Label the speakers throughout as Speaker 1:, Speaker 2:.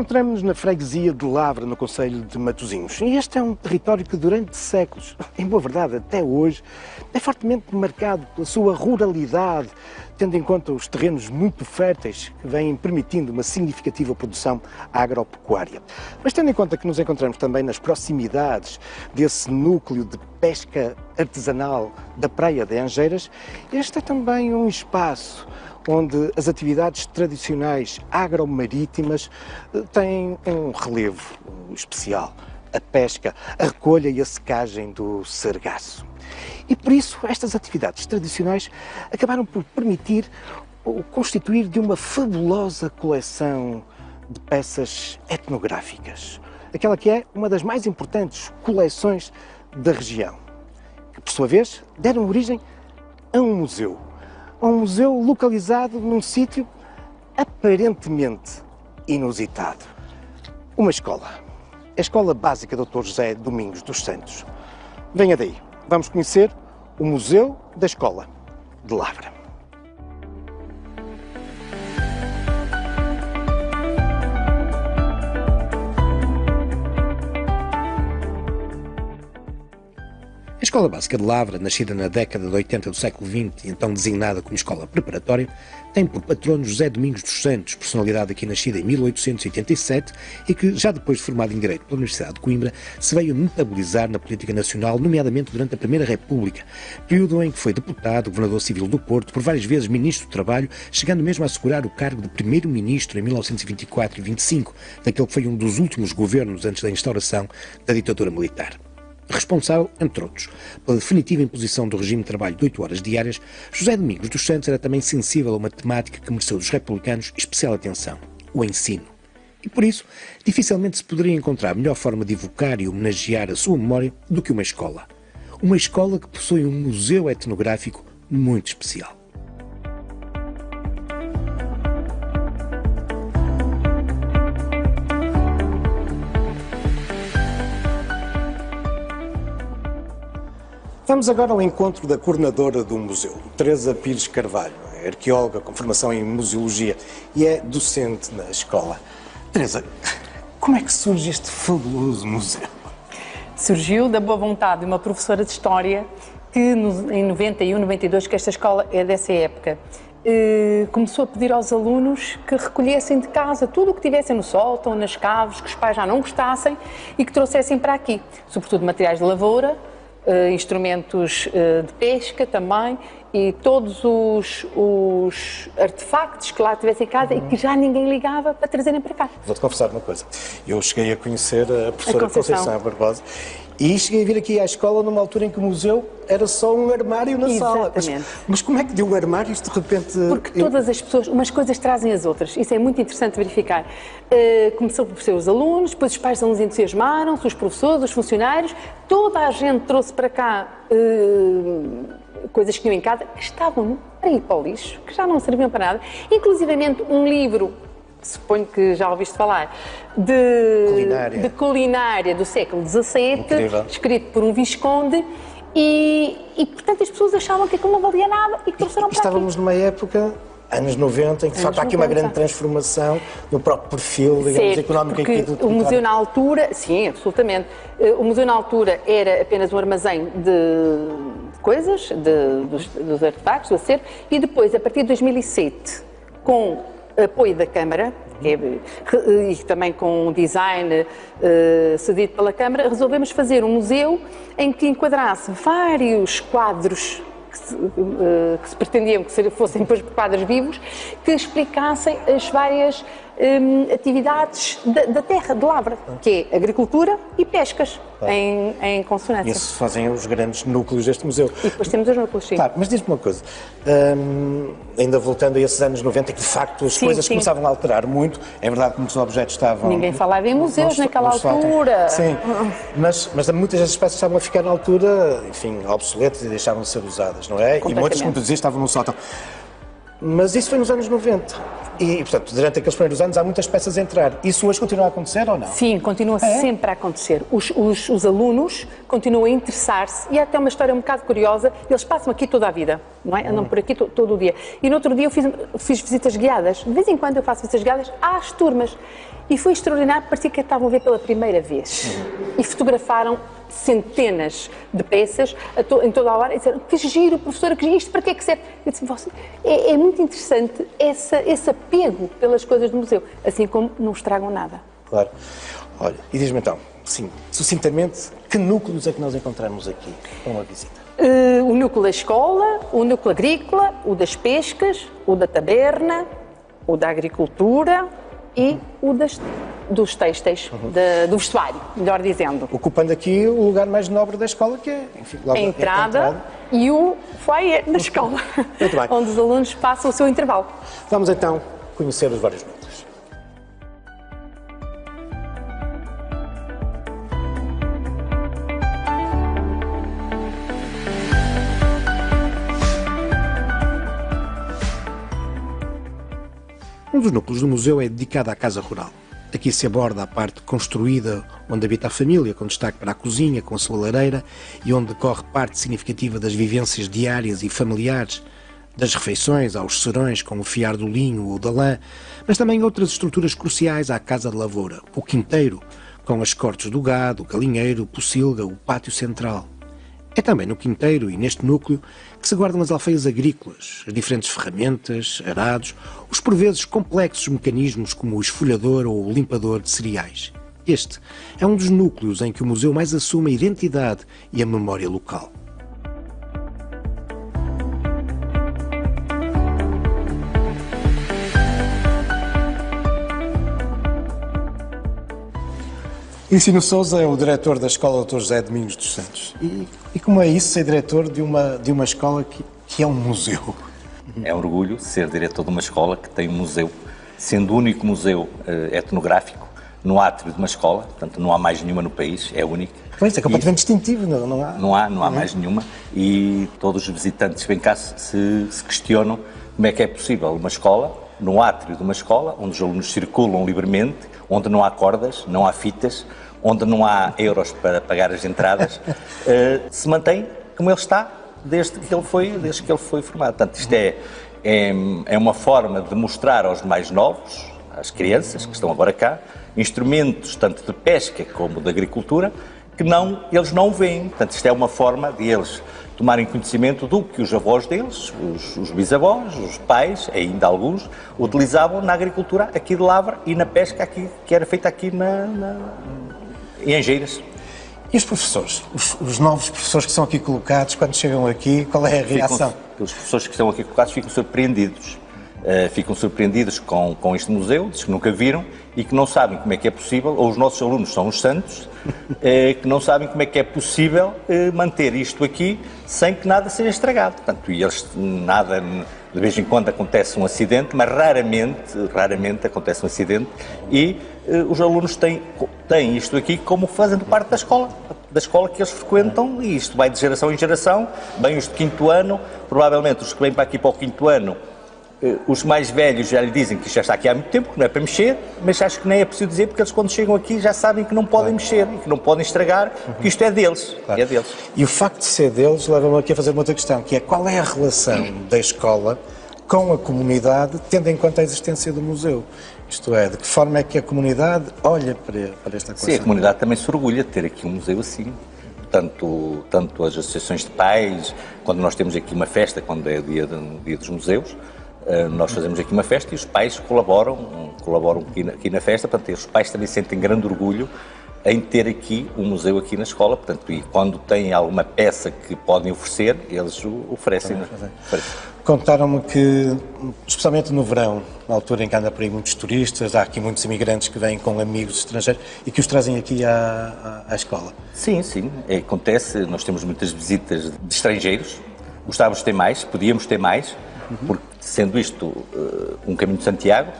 Speaker 1: Encontramos-nos na freguesia de Lavra, no concelho de Matosinhos. E este é um território que durante séculos, em boa verdade até hoje, é fortemente marcado pela sua ruralidade, tendo em conta os terrenos muito férteis que vêm permitindo uma significativa produção agropecuária. Mas tendo em conta que nos encontramos também nas proximidades desse núcleo de pesca artesanal da Praia de Angeiras, este é também um espaço onde as atividades tradicionais agromarítimas têm um relevo especial. A pesca, a recolha e a secagem do sargaço. E por isso estas atividades tradicionais acabaram por permitir o constituir de uma fabulosa coleção de peças etnográficas. Aquela que é uma das mais importantes coleções da região, que por sua vez deram origem a um museu. Um museu localizado num sítio aparentemente inusitado. Uma escola. A Escola Básica Dr. José Domingos dos Santos. Venha daí. Vamos conhecer o Museu da Escola de Lavra. A Escola Básica de Lavra, nascida na década de 80 do século XX e então designada como escola preparatória, tem por patrono José Domingos dos Santos, personalidade aqui nascida em 1887 e que, já depois de formado em Direito pela Universidade de Coimbra, se veio notabilizar na política nacional, nomeadamente durante a Primeira República, período em que foi deputado, governador civil do Porto, por várias vezes ministro do Trabalho, chegando mesmo a assegurar o cargo de primeiro-ministro em 1924 e 25, daquele que foi um dos últimos governos antes da instauração da ditadura militar. Responsável, entre outros, pela definitiva imposição do regime de trabalho de 8 horas diárias, José Domingos dos Santos era também sensível a uma temática que mereceu dos republicanos especial atenção: o ensino. E por isso, dificilmente se poderia encontrar melhor forma de evocar e homenagear a sua memória do que uma escola. Uma escola que possui um museu etnográfico muito especial. Vamos agora ao encontro da coordenadora do museu, Teresa Pires Carvalho, é arqueóloga com formação em museologia e é docente na escola. Teresa, como é que surge este fabuloso museu?
Speaker 2: Surgiu da boa vontade de uma professora de História que em 91, 92, que esta escola é dessa época, começou a pedir aos alunos que recolhessem de casa tudo o que tivessem no sótão, nas caves, que os pais já não gostassem e que trouxessem para aqui, sobretudo materiais de lavoura, instrumentos de pesca também e todos os artefactos que lá tivessem em casa e que já ninguém ligava para trazerem para cá.
Speaker 1: Vou-te confessar uma coisa, eu cheguei a conhecer a professora Conceição Barbosa e cheguei a vir aqui à escola numa altura em que o museu era só um armário na sala. Mas como é que de um armário isto de repente...
Speaker 2: Porque todas as pessoas, umas coisas trazem as outras, isso é muito interessante verificar. Começou por ser os alunos, depois os pais dos alunos entusiasmaram-se, os professores, os funcionários, toda a gente trouxe para cá coisas que tinham em casa, que estavam para ir para o lixo, que já não serviam para nada, inclusivamente um livro, suponho que já ouviste falar, de culinária do século XVII, escrito por um visconde, e portanto as pessoas achavam que aquilo não valia nada e que trouxeram para aqui.
Speaker 1: Estávamos numa época, anos 90, em que de facto há aqui uma grande transformação no próprio perfil, digamos, económico aqui do
Speaker 2: o museu na altura, sim, absolutamente, o museu na altura era apenas um armazém de coisas, dos artefactos, do acervo, e depois, a partir de 2007, com apoio da Câmara, e também com um design cedido pela Câmara, resolvemos fazer um museu em que enquadrasse vários quadros que se pretendiam que fossem depois quadros vivos, que explicassem as várias atividades da terra, de Lavra, que é agricultura e pescas, em consonância.
Speaker 1: Isso fazem os grandes núcleos deste museu.
Speaker 2: E depois temos os núcleos, sim.
Speaker 1: Claro, mas diz-me uma coisa, ainda voltando a esses anos 90, que de facto as coisas começavam a alterar muito, é verdade que muitos objetos estavam...
Speaker 2: Ninguém falava em museus naquela altura.
Speaker 1: Sim, mas muitas das peças estavam a ficar na altura, enfim, obsoletas e deixavam de ser usadas, não é? E muitas, como tu dizias, estavam no sótão. Mas isso foi nos anos 90. E, portanto, durante aqueles primeiros anos há muitas peças a entrar. Isso hoje continua a acontecer ou não?
Speaker 2: Sim, continua sempre a acontecer. Os alunos continuam a interessar-se e há até uma história um bocado curiosa. Eles passam aqui toda a vida, não é? Andam por aqui todo o dia. E no outro dia eu fiz visitas guiadas. De vez em quando eu faço visitas guiadas às turmas. E foi extraordinário, parecia que estavam a ver pela primeira vez. E fotografaram centenas de peças em toda a hora e disseram: que giro, professora, que giro, isto para que é que serve? Eu disse: é muito interessante esse apego pelas coisas do museu, assim como não estragam nada.
Speaker 1: Claro. Olha, e diz-me então, sim, sucintamente, que núcleos é que nós encontramos aqui para uma visita?
Speaker 2: O núcleo da escola, o núcleo agrícola, o das pescas, o da taberna, o da agricultura e o dos têxteis, do vestuário, melhor dizendo.
Speaker 1: Ocupando aqui o lugar mais nobre da escola, que é, enfim, logo
Speaker 2: a entrada e o foyer da escola,
Speaker 1: muito bem,
Speaker 2: onde os alunos passam o seu intervalo.
Speaker 1: Vamos então conhecer os vários núcleos. Um dos núcleos do museu é dedicado à casa rural. Aqui se aborda a parte construída onde habita a família, com destaque para a cozinha, com a sua lareira, e onde decorre parte significativa das vivências diárias e familiares, das refeições aos serões com o fiar do linho ou da lã, mas também outras estruturas cruciais à casa de lavoura, o quinteiro, com as cortes do gado, o galinheiro, o pocilga, o pátio central. É também no quinteiro e neste núcleo que se guardam as alfeias agrícolas, as diferentes ferramentas, arados, os por vezes complexos mecanismos como o esfolhador ou o limpador de cereais. Este é um dos núcleos em que o museu mais assume a identidade e a memória local. Licínio Sousa é o diretor da Escola Dr. José Domingos dos Santos. E como é isso, ser diretor de uma escola que é um museu?
Speaker 3: É um orgulho ser diretor de uma escola que tem um museu, sendo o único museu etnográfico no átrio de uma escola, portanto não há mais nenhuma no país, é único.
Speaker 1: Pois, é completamente distintivo, não há?
Speaker 3: Não há mais nenhuma, e todos os visitantes que vêm cá se questionam como é que é possível uma escola, no átrio de uma escola, onde os alunos circulam livremente, onde não há cordas, não há fitas, onde não há euros para pagar as entradas, se mantém como ele está desde que ele foi formado. Portanto, isto é uma forma de mostrar aos mais novos, às crianças que estão agora cá, instrumentos tanto de pesca como de agricultura, que eles não veem. Portanto, isto é uma forma de eles tomarem conhecimento do que os avós deles, os bisavós, os pais, ainda alguns, utilizavam na agricultura aqui de Lavra e na pesca aqui, que era feita aqui em Angeiras.
Speaker 1: E os professores? Os novos professores que são aqui colocados, quando chegam aqui, qual é a reação?
Speaker 3: Os professores que estão aqui colocados ficam surpreendidos. Ficam surpreendidos com este museu, diz que nunca viram e que não sabem como é que é possível, ou os nossos alunos são os santos, que não sabem como é que é possível manter isto aqui sem que nada seja estragado. Portanto, e eles, nada, de vez em quando acontece um acidente, mas raramente acontece um acidente, e os alunos têm isto aqui como fazendo parte da escola que eles frequentam, e isto vai de geração em geração. Bem, os de quinto ano, provavelmente os que vêm para aqui para o quinto ano, os mais velhos já lhe dizem que já está aqui há muito tempo, que não é para mexer, mas acho que nem é preciso dizer, porque eles quando chegam aqui já sabem que não podem mexer e que não podem estragar, que isto é deles.
Speaker 1: Claro.
Speaker 3: É deles.
Speaker 1: E o facto de ser deles leva-me aqui a fazer uma outra questão, que é: qual é a relação da escola com a comunidade, tendo em conta a existência do museu? Isto é, de que forma é que a comunidade olha para esta coisa?
Speaker 3: Sim, a comunidade também se orgulha de ter aqui um museu assim. Tanto as associações de pais, quando nós temos aqui uma festa, quando é o dia dos museus, nós fazemos aqui uma festa e os pais colaboram aqui na festa. Portanto, os pais também sentem grande orgulho em ter aqui um museu aqui na escola, portanto, e quando têm alguma peça que podem oferecer, eles o oferecem.
Speaker 1: Contaram-me que, especialmente no verão, na altura em que anda por aí muitos turistas, há aqui muitos imigrantes que vêm com amigos estrangeiros e que os trazem aqui à escola.
Speaker 3: Sim, acontece. Nós temos muitas visitas de estrangeiros, gostávamos de ter mais, podíamos ter mais, porque sendo isto um caminho de Santiago,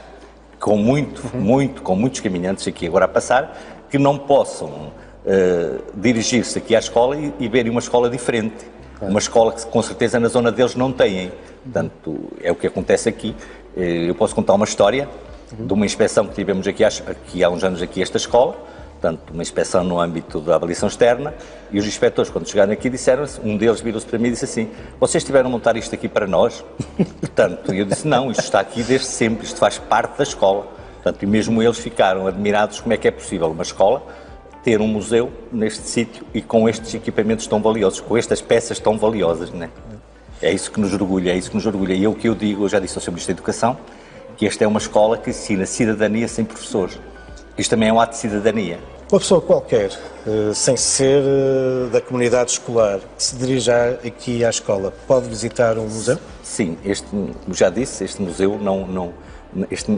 Speaker 3: com muitos caminhantes aqui agora a passar, que não possam dirigir-se aqui à escola e verem uma escola diferente. Uma escola que com certeza na zona deles não têm. Portanto, é o que acontece aqui, Eu posso contar uma história de uma inspeção que tivemos aqui há uns anos aqui esta escola, portanto, uma inspeção no âmbito da avaliação externa, e os inspectores, quando chegaram aqui, disseram-se, um deles virou-se para mim e disse assim: vocês tiveram a montar isto aqui para nós? Portanto, eu disse: não, isto está aqui desde sempre, isto faz parte da escola. Portanto, e mesmo eles ficaram admirados como é que é possível uma escola ter um museu neste sítio e com estes equipamentos tão valiosos, com estas peças tão valiosas, não é? É isso que nos orgulha, é isso que nos orgulha. E é o que eu digo, eu já disse ao Sr. Ministro da Educação, que esta é uma escola que ensina cidadania sem professores. Isto também é um ato de cidadania.
Speaker 1: Uma pessoa qualquer, sem ser da comunidade escolar, que se dirija aqui à escola, pode visitar um museu?
Speaker 3: Sim, como já disse, este museu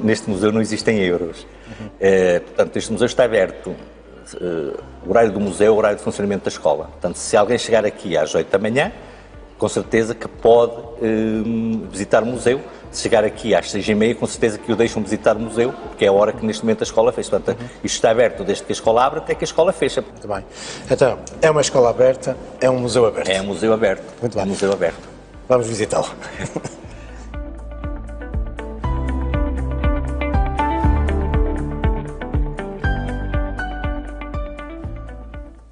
Speaker 3: neste museu não existem euros. Portanto, este museu está aberto. O horário do museu é o horário de funcionamento da escola. Portanto, se alguém chegar aqui às 8 da manhã, com certeza que pode visitar o museu. Se chegar aqui às 6h30, com certeza que o deixam visitar o museu, porque é a hora que neste momento a escola fecha. Portanto, isto está aberto desde que a escola abre até que a escola fecha.
Speaker 1: Muito bem. Então, é uma escola aberta, é um museu aberto.
Speaker 3: É um museu aberto.
Speaker 1: Muito bem.
Speaker 3: É um museu aberto.
Speaker 1: Vamos visitá-lo.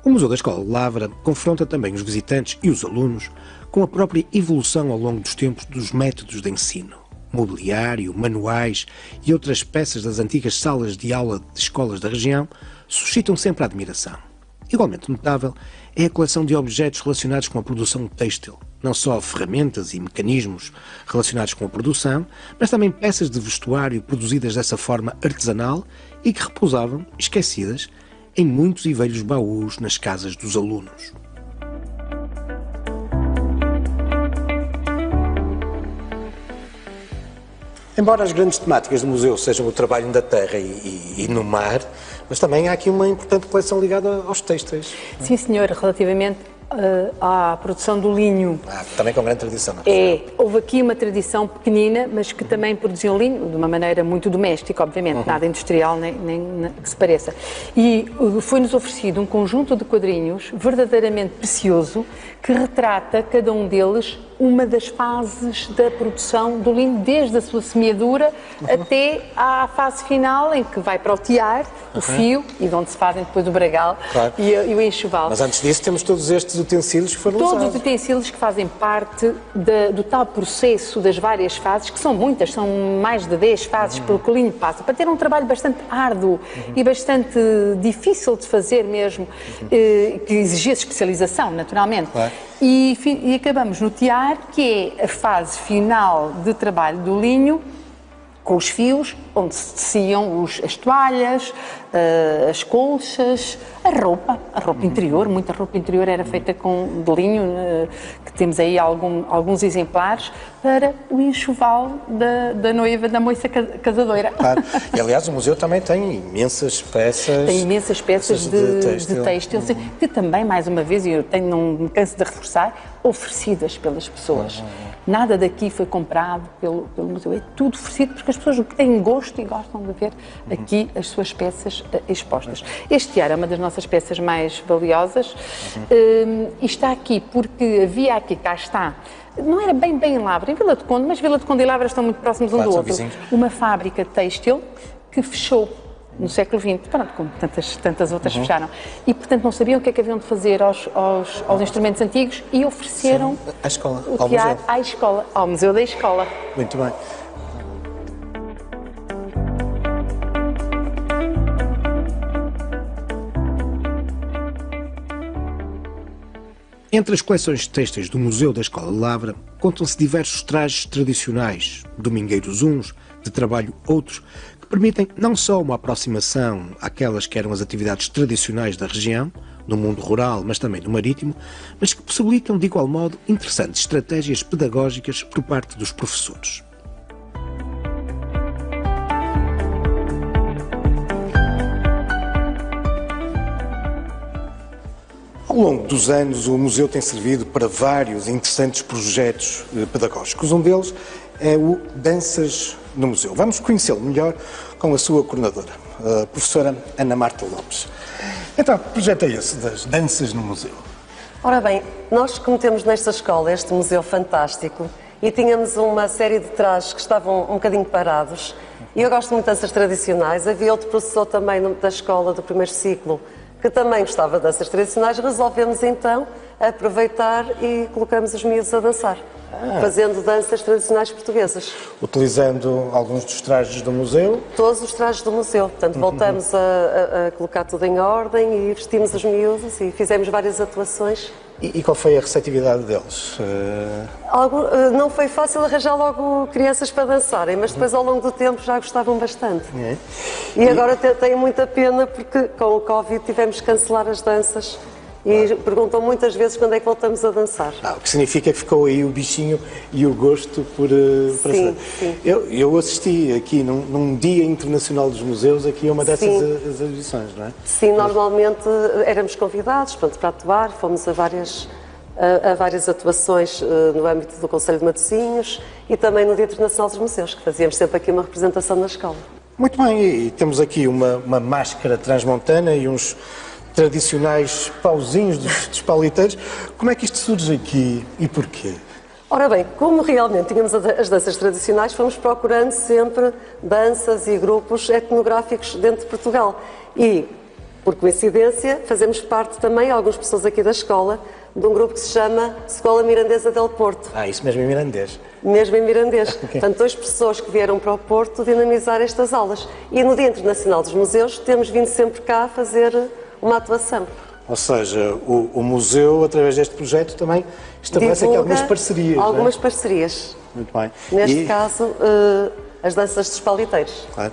Speaker 1: O Museu da Escola de Lavra confronta também os visitantes e os alunos com a própria evolução ao longo dos tempos dos métodos de ensino. Mobiliário, manuais e outras peças das antigas salas de aula de escolas da região suscitam sempre a admiração. Igualmente notável é a coleção de objetos relacionados com a produção têxtil, não só ferramentas e mecanismos relacionados com a produção, mas também peças de vestuário produzidas dessa forma artesanal e que repousavam, esquecidas, em muitos e velhos baús nas casas dos alunos. Embora as grandes temáticas do museu sejam o trabalho na terra e no mar, mas também há aqui uma importante coleção ligada aos têxteis.
Speaker 2: Sim, senhor, relativamente à produção do linho.
Speaker 1: Também com grande tradição. Não é?
Speaker 2: Houve aqui uma tradição pequenina, mas que também produziam linho de uma maneira muito doméstica, obviamente, nada industrial nem que se pareça. E foi-nos oferecido um conjunto de quadrinhos verdadeiramente precioso que retrata cada um deles uma das fases da produção do linho, desde a sua semeadura até à fase final em que vai para o tiar, o fio, e de onde se fazem depois o bragal e o enxoval.
Speaker 1: Mas antes disso temos todos estes utensílios que foram usados.
Speaker 2: Todos os utensílios que fazem parte do tal processo das várias fases, que são muitas, são mais de 10 fases pelo que o linho passa, para ter um trabalho bastante árduo e bastante difícil de fazer mesmo, que exigia especialização, naturalmente.
Speaker 1: Claro.
Speaker 2: E acabamos no tiar, que é a fase final de trabalho do linho, com os fios, onde se teciam as toalhas, as colchas, a roupa interior. Muita roupa interior era feita de linho, que temos aí alguns exemplares, para o enxoval da noiva, da moça casadoira.
Speaker 1: Claro. E, aliás, o museu também tem imensas peças...
Speaker 2: Tem imensas peças de têxtil, que também, mais uma vez, e eu não me canso de reforçar, oferecidas pelas pessoas. Nada daqui foi comprado pelo museu, é tudo oferecido, porque as pessoas têm gosto e gostam de ver aqui as suas peças expostas. Este tiar é uma das nossas peças mais valiosas e está aqui porque havia aqui, cá está, não era bem em Lavra, em Vila de Conde, mas Vila de Conde e Lavra estão muito próximos um do outro. Uma fábrica têxtil que fechou no século XX, pronto, como tantas outras fecharam. E, portanto, não sabiam o que é que haviam de fazer aos instrumentos antigos e ofereceram
Speaker 1: à escola,
Speaker 2: o tiar à escola, ao Museu da Escola.
Speaker 1: Muito bem. Entre as coleções têxteis do Museu da Escola de Lavra, contam-se diversos trajes tradicionais, domingueiros uns, de trabalho outros, que permitem não só uma aproximação àquelas que eram as atividades tradicionais da região, no mundo rural, mas também no marítimo, mas que possibilitam, de igual modo, interessantes estratégias pedagógicas por parte dos professores. Ao longo dos anos, o museu tem servido para vários interessantes projetos pedagógicos. Um deles é o Danças no Museu. Vamos conhecê-lo melhor com a sua coordenadora, a professora Ana Marta Lopes. Então, que projeto é esse das Danças no Museu?
Speaker 4: Ora bem, nós como temos nesta escola este museu fantástico e tínhamos uma série de trajes que estavam um bocadinho parados. E eu gosto muito de danças tradicionais. Havia outro professor também da escola do primeiro ciclo que também gostava de danças tradicionais. Resolvemos então aproveitar e colocamos os miúdos a dançar, fazendo danças tradicionais portuguesas.
Speaker 1: Utilizando alguns dos trajes do museu?
Speaker 4: Todos os trajes do museu. Portanto, voltamos a colocar tudo em ordem e vestimos os miúdos e fizemos várias atuações.
Speaker 1: E qual foi a receptividade deles?
Speaker 4: Não foi fácil arranjar logo crianças para dançarem, mas depois ao longo do tempo já gostavam bastante. E agora tenho muita pena porque com o Covid tivemos que cancelar as danças. E perguntam muitas vezes quando é que voltamos a dançar.
Speaker 1: O que significa que ficou aí o bichinho e o gosto por
Speaker 4: sim.
Speaker 1: Eu assisti aqui num Dia Internacional dos Museus aqui a uma dessas exibições, não é?
Speaker 4: Sim, normalmente éramos convidados para atuar, fomos a várias atuações no âmbito do Conselho de Matosinhos e também no Dia Internacional dos Museus, que fazíamos sempre aqui uma representação na escola.
Speaker 1: Muito bem, e temos aqui uma máscara transmontana e uns tradicionais pauzinhos dos pauliteiros. Como é que isto surge aqui e porquê?
Speaker 4: Ora bem, como realmente tínhamos as danças tradicionais, fomos procurando sempre danças e grupos etnográficos dentro de Portugal. E, por coincidência, fazemos parte também, algumas pessoas aqui da escola, de um grupo que se chama Escola Mirandesa del Porto.
Speaker 1: Isso mesmo em mirandês.
Speaker 4: Mesmo em mirandês. Portanto, 2 pessoas que vieram para o Porto dinamizar estas aulas. E no Dia Internacional dos Museus temos vindo sempre cá a fazer uma atuação.
Speaker 1: Ou seja, o museu, através deste projeto, também estabelece aqui algumas parcerias.
Speaker 4: Algumas parcerias.
Speaker 1: Muito bem.
Speaker 4: Neste caso, as danças dos pauliteiros.
Speaker 1: Claro.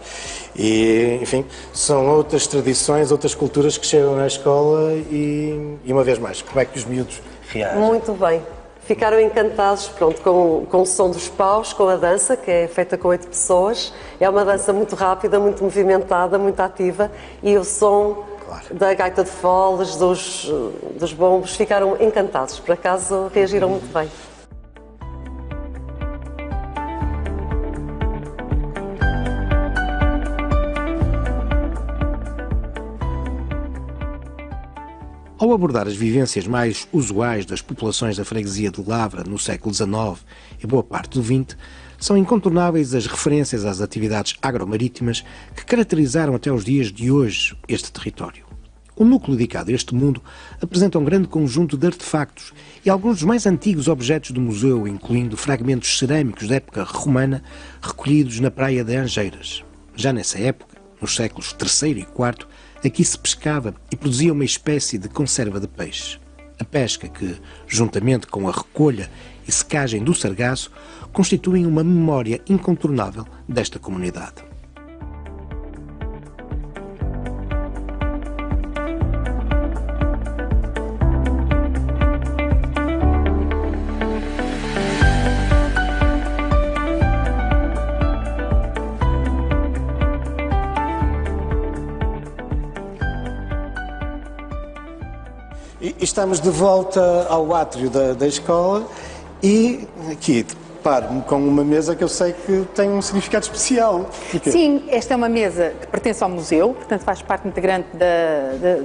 Speaker 1: E, enfim, são outras tradições, outras culturas que chegam na escola e uma vez mais, como é que os miúdos reagem?
Speaker 4: Muito bem. Ficaram encantados, com o som dos paus, com a dança, que é feita com 8 pessoas. É uma dança muito rápida, muito movimentada, muito ativa e o som da gaita de foles, dos bombos, ficaram encantados. Por acaso, reagiram muito bem.
Speaker 1: Ao abordar as vivências mais usuais das populações da freguesia de Lavra no século XIX e boa parte do XX, são incontornáveis as referências às atividades agromarítimas que caracterizaram até os dias de hoje este território. O núcleo dedicado a este mundo apresenta um grande conjunto de artefactos e alguns dos mais antigos objetos do museu, incluindo fragmentos cerâmicos da época romana recolhidos na praia de Angeiras. Já nessa época, nos séculos III e IV, aqui se pescava e produzia uma espécie de conserva de peixe. A pesca que, juntamente com a recolha e secagem do sargaço, constituem uma memória incontornável desta comunidade. E estamos de volta ao átrio da escola e aqui deparo-me com uma mesa que eu sei que tem um significado especial. Porquê?
Speaker 2: Sim, esta é uma mesa que pertence ao museu, portanto faz parte integrante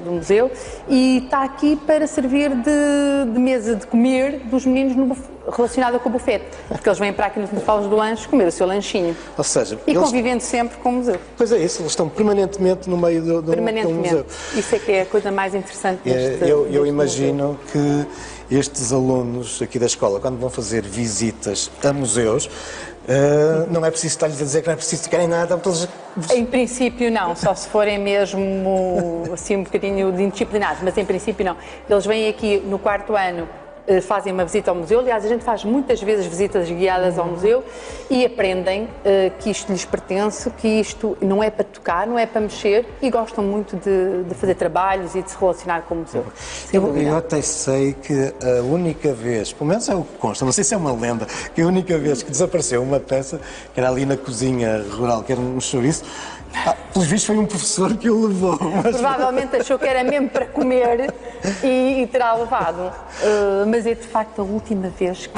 Speaker 2: do museu e está aqui para servir de mesa de comer dos meninos relacionada com o bufete, porque eles vêm para aqui nos intervalos do lanche comer o seu lanchinho.
Speaker 1: Ou seja,
Speaker 2: e convivendo sempre com o museu.
Speaker 1: Pois é isso, eles estão permanentemente no meio do museu.
Speaker 2: Isso é que é a coisa mais interessante deste
Speaker 1: eu imagino que estes alunos aqui da escola, quando vão fazer visitas a museus, não é preciso estar-lhes a dizer que não é preciso tocarem nada.
Speaker 2: Em princípio não, só se forem mesmo assim um bocadinho de indisciplinados, mas em princípio não. Eles vêm aqui no 4º ano, fazem uma visita ao museu. Aliás, a gente faz muitas vezes visitas guiadas ao museu e aprendem que isto lhes pertence, que isto não é para tocar, não é para mexer e gostam muito de fazer trabalhos e de se relacionar com o museu.
Speaker 1: Eu até sei que a única vez, pelo menos é o que consta, não sei se é uma lenda, que a única vez que desapareceu uma peça, que era ali na cozinha rural, que era um chouriço, pelos vistos foi um professor que o levou. Mas... Provavelmente
Speaker 2: achou que era mesmo para comer e terá levado. Mas é de facto a última vez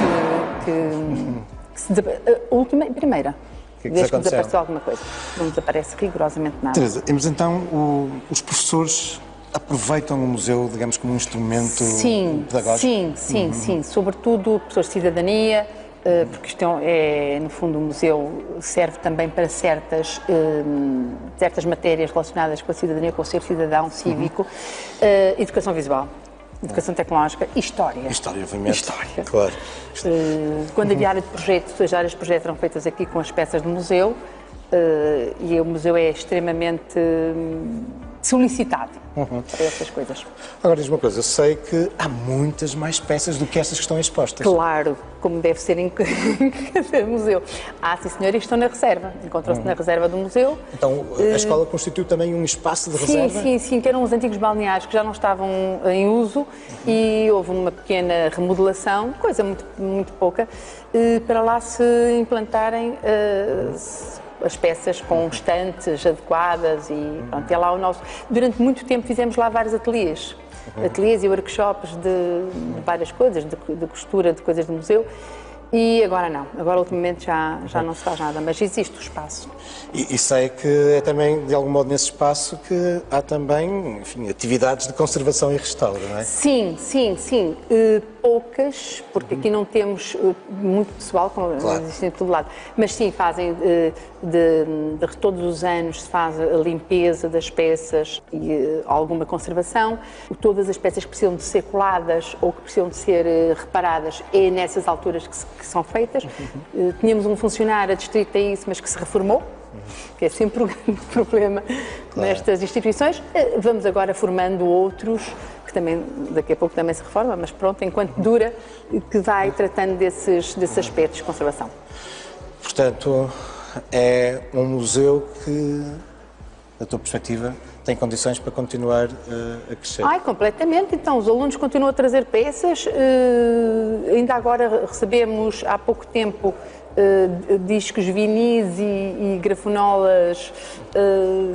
Speaker 2: primeira vez que desapareceu alguma coisa. Não desaparece rigorosamente nada.
Speaker 1: Teresa, mas então os professores aproveitam o museu, digamos, como um instrumento pedagógico?
Speaker 2: Sim. Sobretudo professores de cidadania porque isto no fundo, o museu serve também para certas matérias relacionadas com a cidadania, com o ser cidadão cívico, educação visual, educação tecnológica e história.
Speaker 1: História, obviamente.
Speaker 2: História.
Speaker 1: Claro.
Speaker 2: Quando havia área de projeto, as áreas de projeto eram feitas aqui com as peças do museu, e o museu é extremamente solicitado para essas coisas.
Speaker 1: Agora diz uma coisa, eu sei que há muitas mais peças do que estas que estão expostas.
Speaker 2: Claro, como deve ser em cada museu. Sim senhor, e estão na reserva. Encontram-se na reserva do museu.
Speaker 1: Então a escola constitui também um espaço de reserva?
Speaker 2: Sim, que eram os antigos balneários que já não estavam em uso e houve uma pequena remodelação, coisa muito pouca, para lá se implantarem as peças com estantes adequadas e pronto, é lá o nosso... Durante muito tempo fizemos lá vários ateliês e workshops de várias coisas, de costura de coisas do museu. E agora não, agora ultimamente já não se faz nada, mas existe o espaço.
Speaker 1: E sei que é também, de algum modo, nesse espaço que há também, enfim, atividades de conservação e restauro, não é?
Speaker 2: Sim. Poucas, porque aqui não temos muito pessoal, como existe em todo lado, mas sim, fazem todos os anos se faz a limpeza das peças e alguma conservação. Todas as peças que precisam de ser coladas ou que precisam de ser reparadas é nessas alturas que são feitas. Tínhamos um funcionário adstrito a isso, mas que se reformou, que é sempre um problema nestas instituições. Vamos agora formando outros, que também daqui a pouco também se reforma, mas pronto, enquanto dura, que vai tratando desses aspectos de conservação.
Speaker 1: Portanto, é um museu que, da tua perspectiva, tem condições para continuar a crescer.
Speaker 2: Completamente. Então, os alunos continuam a trazer peças. Ainda agora recebemos, há pouco tempo, discos vinis e grafonolas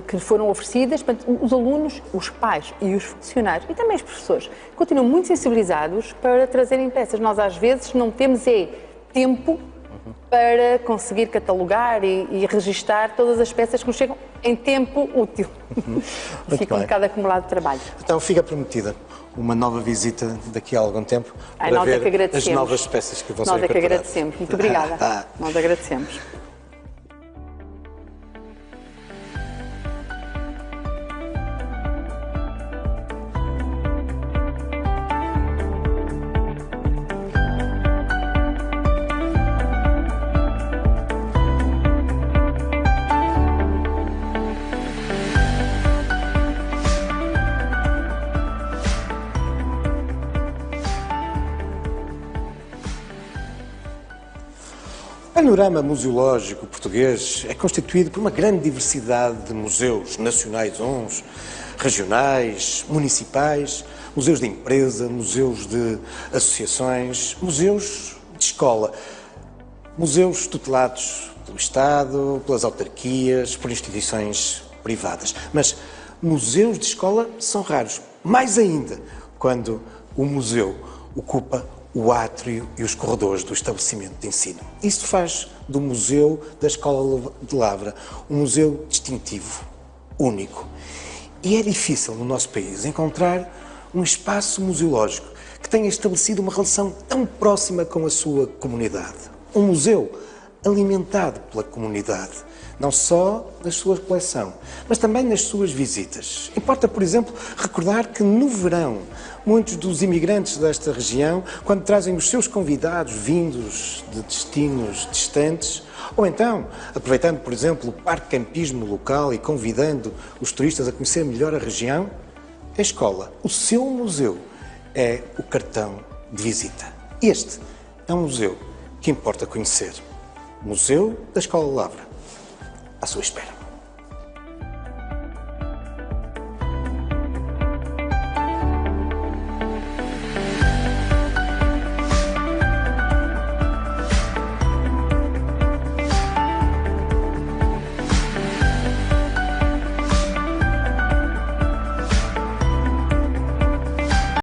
Speaker 2: que foram oferecidas. Portanto, os alunos, os pais e os funcionários, e também os professores, continuam muito sensibilizados para trazerem peças. Nós, às vezes, não temos tempo para conseguir catalogar e registar todas as peças que nos chegam em tempo útil. Fica um bocado acumulado de trabalho.
Speaker 1: Então fica prometida uma nova visita daqui a algum tempo para ver as novas peças que vão ser incorporadas.
Speaker 2: Nós é que agradecemos. Muito obrigada. Nós agradecemos.
Speaker 1: O panorama museológico português é constituído por uma grande diversidade de museus nacionais, regionais, municipais, museus de empresa, museus de associações, museus de escola, museus tutelados pelo Estado, pelas autarquias, por instituições privadas. Mas museus de escola são raros, mais ainda quando o museu ocupa o átrio e os corredores do estabelecimento de ensino. Isso faz do Museu da Escola de Lavra um museu distintivo, único. E é difícil no nosso país encontrar um espaço museológico que tenha estabelecido uma relação tão próxima com a sua comunidade. Um museu alimentado pela comunidade, não só na sua coleção, mas também nas suas visitas. Importa, por exemplo, recordar que no verão, muitos dos imigrantes desta região, quando trazem os seus convidados vindos de destinos distantes, ou então, aproveitando, por exemplo, o parque campismo local e convidando os turistas a conhecer melhor a região, a escola, o seu museu, é o cartão de visita. Este é um museu que importa conhecer. Museu da Escola de Lavra. À sua espera.